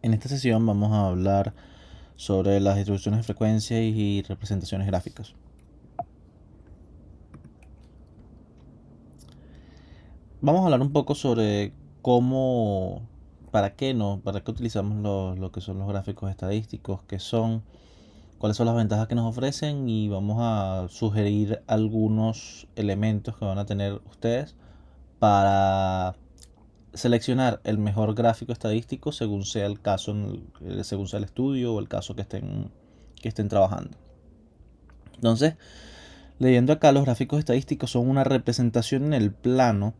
En esta sesión vamos a hablar sobre las distribuciones de frecuencia y representaciones gráficas. Vamos a hablar un poco sobre cómo, para qué utilizamos lo que son los gráficos estadísticos, qué son, cuáles son las ventajas que nos ofrecen y vamos a sugerir algunos elementos que van a tener ustedes para seleccionar el mejor gráfico estadístico según sea el caso, según sea el estudio o el caso que estén trabajando. Entonces, leyendo acá, los gráficos estadísticos son una representación en el plano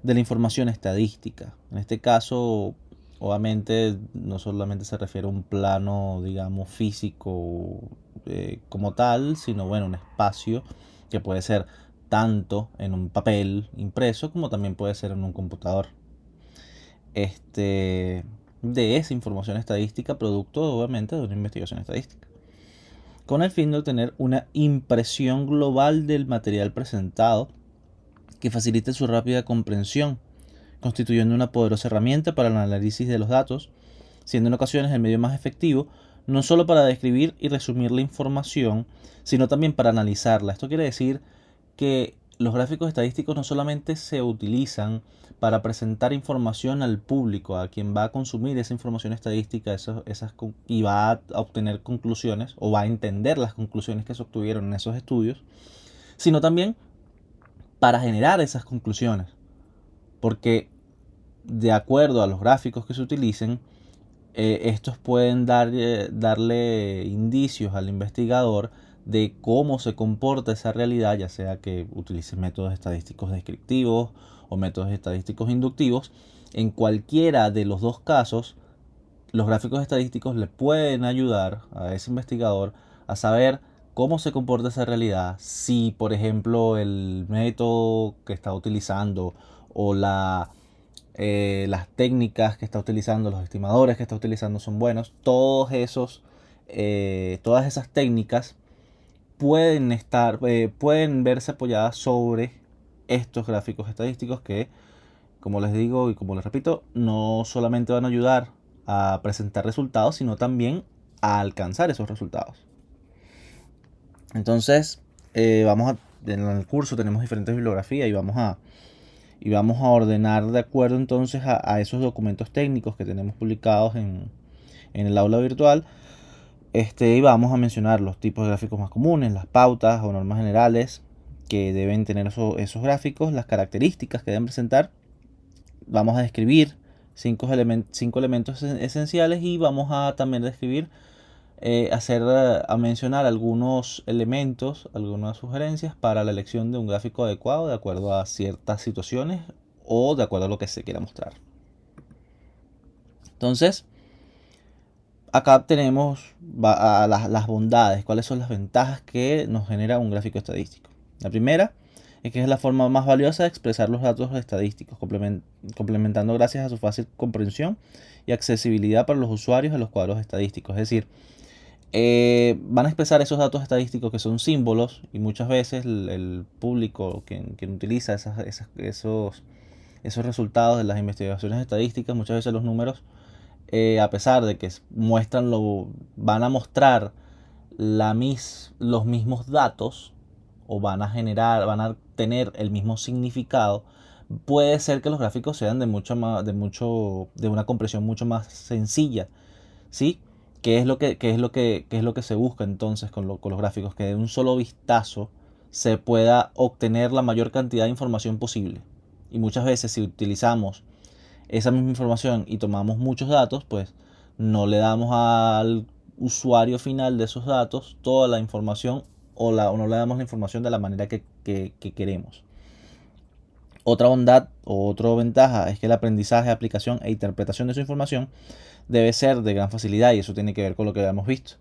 de la información estadística. En este caso, obviamente, no solamente se refiere a un plano, digamos, físico como tal, sino, bueno, un espacio que puede ser tanto en un papel impreso como también puede ser en un computador. De esa información estadística, producto, obviamente, de una investigación estadística, con el fin de obtener una impresión global del material presentado que facilite su rápida comprensión, constituyendo una poderosa herramienta para el análisis de los datos, siendo en ocasiones el medio más efectivo no solo para describir y resumir la información, sino también para analizarla. Esto quiere decir que los gráficos estadísticos no solamente se utilizan para presentar información al público, a quien va a consumir esa información estadística y va a obtener conclusiones o va a entender las conclusiones que se obtuvieron en esos estudios, sino también para generar esas conclusiones. Porque de acuerdo a los gráficos que se utilicen, estos pueden darle indicios al investigador de cómo se comporta esa realidad, ya sea que utilice métodos estadísticos descriptivos o métodos estadísticos inductivos. En cualquiera de los dos casos, los gráficos estadísticos le pueden ayudar a ese investigador a saber cómo se comporta esa realidad, si por ejemplo el método que está utilizando o las técnicas que está utilizando, los estimadores que está utilizando son buenos. Todas esas técnicas pueden verse apoyadas sobre estos gráficos estadísticos que, como les digo y como les repito, no solamente van a ayudar a presentar resultados, sino también a alcanzar esos resultados. Entonces, en el curso tenemos diferentes bibliografías y vamos a ordenar de acuerdo entonces a esos documentos técnicos que tenemos publicados en el aula virtual. Y vamos a mencionar los tipos de gráficos más comunes, las pautas o normas generales que deben tener esos gráficos, las características que deben presentar. Vamos a describir cinco elementos esenciales y vamos a también describir, a mencionar algunos elementos, algunas sugerencias para la elección de un gráfico adecuado de acuerdo a ciertas situaciones o de acuerdo a lo que se quiera mostrar. Entonces, acá tenemos las bondades, cuáles son las ventajas que nos genera un gráfico estadístico. La primera es que es la forma más valiosa de expresar los datos estadísticos, complementando gracias a su fácil comprensión y accesibilidad para los usuarios de los cuadros estadísticos. Es decir, van a expresar esos datos estadísticos que son símbolos y muchas veces el público quien utiliza esos resultados de las investigaciones estadísticas, muchas veces los números, a pesar de que van a mostrar los mismos datos o van a tener el mismo significado, puede ser que los gráficos sean de una compresión mucho más sencilla, ¿sí? ¿Qué es lo que se busca entonces con los gráficos? Que de un solo vistazo se pueda obtener la mayor cantidad de información posible. Y muchas veces si utilizamos esa misma información y tomamos muchos datos, pues no le damos al usuario final de esos datos toda la información o no le damos la información de la manera que queremos. Otra bondad o otra ventaja es que el aprendizaje, aplicación e interpretación de su información debe ser de gran facilidad y eso tiene que ver con lo que habíamos visto,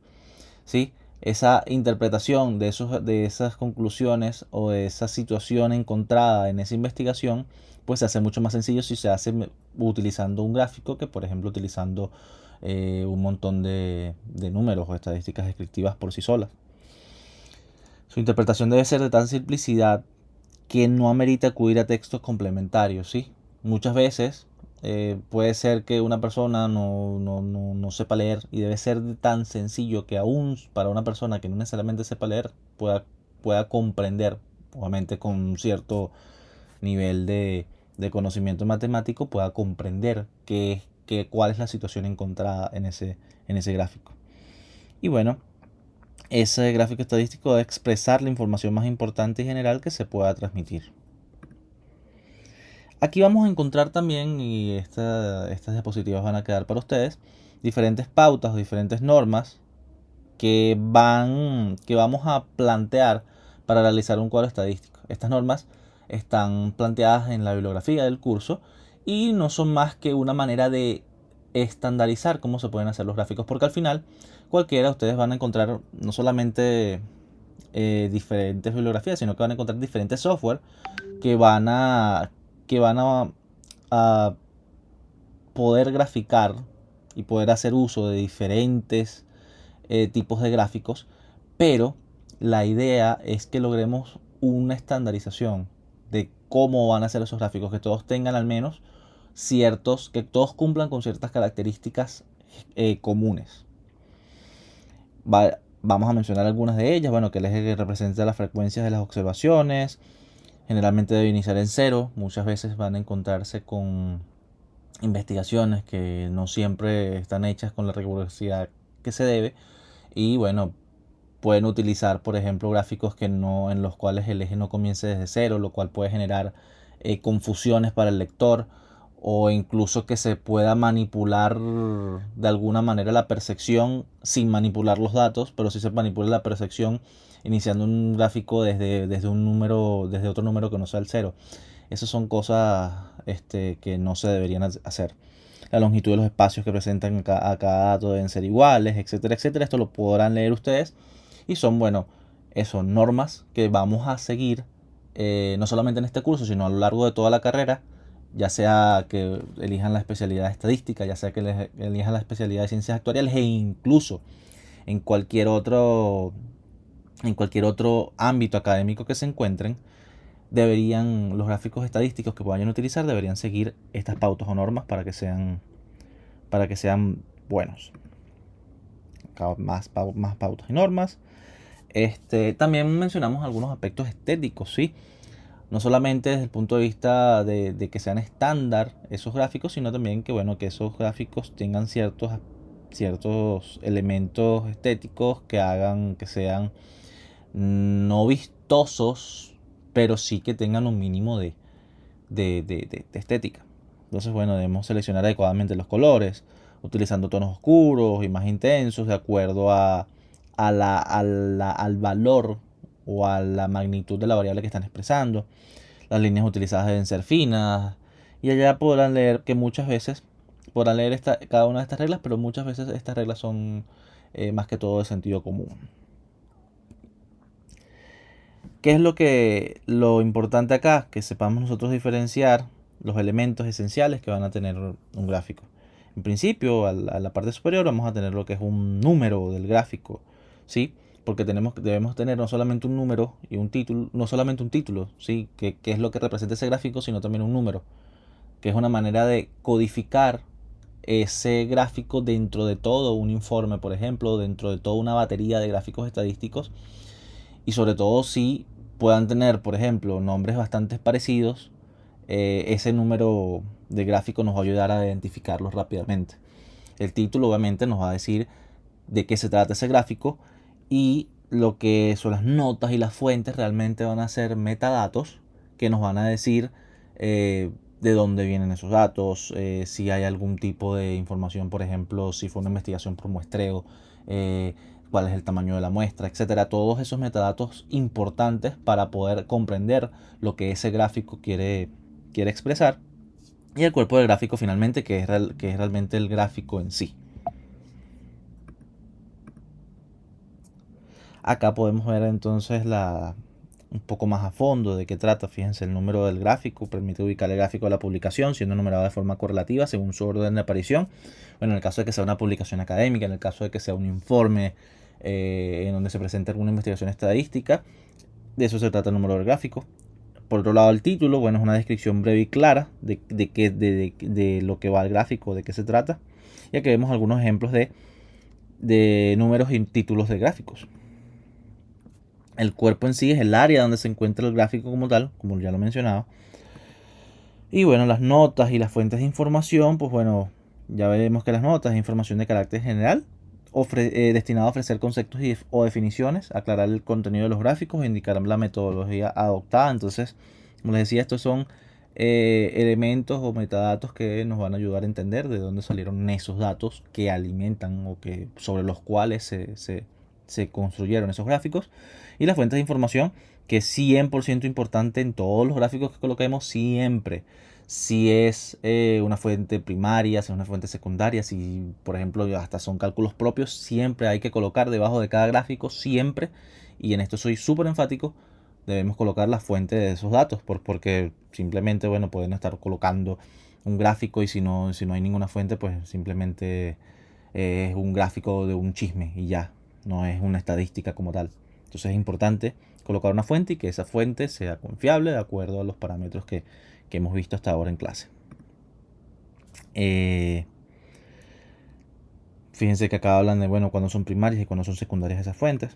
¿sí? Esa interpretación de esas conclusiones o de esa situación encontrada en esa investigación, pues se hace mucho más sencillo si se hace utilizando un gráfico que, por ejemplo, utilizando un montón de números o estadísticas descriptivas por sí solas. Su interpretación debe ser de tan simplicidad que no amerita acudir a textos complementarios, ¿sí? Muchas veces Puede ser que una persona no sepa leer, y debe ser tan sencillo que aún para una persona que no necesariamente sepa leer pueda comprender, obviamente con un cierto nivel de conocimiento matemático, pueda comprender cuál es la situación encontrada en ese gráfico. Y bueno, ese gráfico estadístico debe expresar la información más importante y general que se pueda transmitir. Aquí vamos a encontrar también, y estas diapositivas van a quedar para ustedes, diferentes pautas o diferentes normas que vamos a plantear para realizar un cuadro estadístico. Estas normas están planteadas en la bibliografía del curso y no son más que una manera de estandarizar cómo se pueden hacer los gráficos, porque al final cualquiera ustedes van a encontrar no solamente diferentes bibliografías, sino que van a encontrar diferentes software que van a, a poder graficar y poder hacer uso de diferentes tipos de gráficos, pero la idea es que logremos una estandarización de cómo van a ser esos gráficos, que todos tengan al menos que todos cumplan con ciertas características comunes. Vamos a mencionar algunas de ellas. Bueno, que el eje que representa las frecuencias de las observaciones generalmente debe iniciar en cero. Muchas veces van a encontrarse con investigaciones que no siempre están hechas con la rigurosidad que se debe, y bueno, pueden utilizar por ejemplo gráficos en los cuales el eje no comience desde cero, lo cual puede generar confusiones para el lector, o incluso que se pueda manipular de alguna manera la percepción sin manipular los datos, pero sí se manipula la percepción iniciando un gráfico desde otro número que no sea el cero. Esas son cosas que no se deberían hacer. La longitud de los espacios que presentan a cada dato deben ser iguales, etcétera, etcétera. Esto lo podrán leer ustedes. Y son, bueno, normas que vamos a seguir no solamente en este curso, sino a lo largo de toda la carrera, ya sea que elijan la especialidad de estadística, ya sea que elijan la especialidad de ciencias actuariales, e incluso en cualquier otro ámbito académico que se encuentren. Los gráficos estadísticos que vayan a utilizar deberían seguir estas pautas o normas para que sean buenos. Más pautas y normas. También mencionamos algunos aspectos estéticos, ¿sí? No solamente desde el punto de vista de que sean estándar esos gráficos, sino también que esos gráficos tengan ciertos elementos estéticos que hagan que sean no vistosos, pero sí que tengan un mínimo de estética. Entonces, bueno, debemos seleccionar adecuadamente los colores, utilizando tonos oscuros y más intensos de acuerdo al valor o a la magnitud de la variable que están expresando. Las líneas utilizadas deben ser finas, y allá podrán leer que muchas veces cada una de estas reglas, pero muchas veces estas reglas son más que todo de sentido común. ¿Qué es lo importante acá? Que sepamos nosotros diferenciar los elementos esenciales que van a tener un gráfico. En principio, a la parte superior vamos a tener lo que es un número del gráfico, ¿sí? Porque debemos tener no solamente un número y un título, no solamente un título, ¿sí? Que es lo que representa ese gráfico, sino también un número, que es una manera de codificar ese gráfico dentro de todo un informe, por ejemplo, dentro de toda una batería de gráficos estadísticos, y sobre todo si puedan tener, por ejemplo, nombres bastante parecidos, ese número de gráfico nos va a ayudar a identificarlos rápidamente. El título obviamente nos va a decir de qué se trata ese gráfico, y lo que son las notas y las fuentes realmente van a ser metadatos que nos van a decir de dónde vienen esos datos, si hay algún tipo de información, por ejemplo, si fue una investigación por muestreo, cuál es el tamaño de la muestra, etcétera. Todos esos metadatos importantes para poder comprender lo que ese gráfico quiere expresar, y el cuerpo del gráfico finalmente, que es realmente el gráfico en sí. Acá podemos ver entonces un poco más a fondo de qué trata. Fíjense, el número del gráfico permite ubicar el gráfico de la publicación, siendo numerado de forma correlativa según su orden de aparición. Bueno, en el caso de que sea una publicación académica, en el caso de que sea un informe en donde se presente alguna investigación estadística, de eso se trata el número del gráfico. Por otro lado, el título, bueno, es una descripción breve y clara de lo que va el gráfico, de qué se trata. Y aquí vemos algunos ejemplos de números y títulos de gráficos. El cuerpo en sí es el área donde se encuentra el gráfico como tal, como ya lo mencionaba. Y bueno, las notas y las fuentes de información, pues bueno, ya veremos que las notas es información de carácter general, destinada a ofrecer conceptos o definiciones, aclarar el contenido de los gráficos, indicar la metodología adoptada. Entonces, como les decía, estos son elementos o metadatos que nos van a ayudar a entender de dónde salieron esos datos que alimentan o que sobre los cuales se construyeron esos gráficos. Y las fuentes de información, que es 100% importante en todos los gráficos que coloquemos, siempre. Si es una fuente primaria, si es una fuente secundaria, si por ejemplo hasta son cálculos propios, siempre hay que colocar debajo de cada gráfico, siempre, y en esto soy súper enfático, debemos colocar la fuente de esos datos, porque simplemente, bueno, pueden estar colocando un gráfico y si no hay ninguna fuente, pues simplemente es un gráfico de un chisme y ya, no es una estadística como tal. Entonces es importante colocar una fuente y que esa fuente sea confiable de acuerdo a los parámetros que hemos visto hasta ahora en clase. Fíjense que acá hablan de, bueno, cuando son primarias y cuando son secundarias esas fuentes.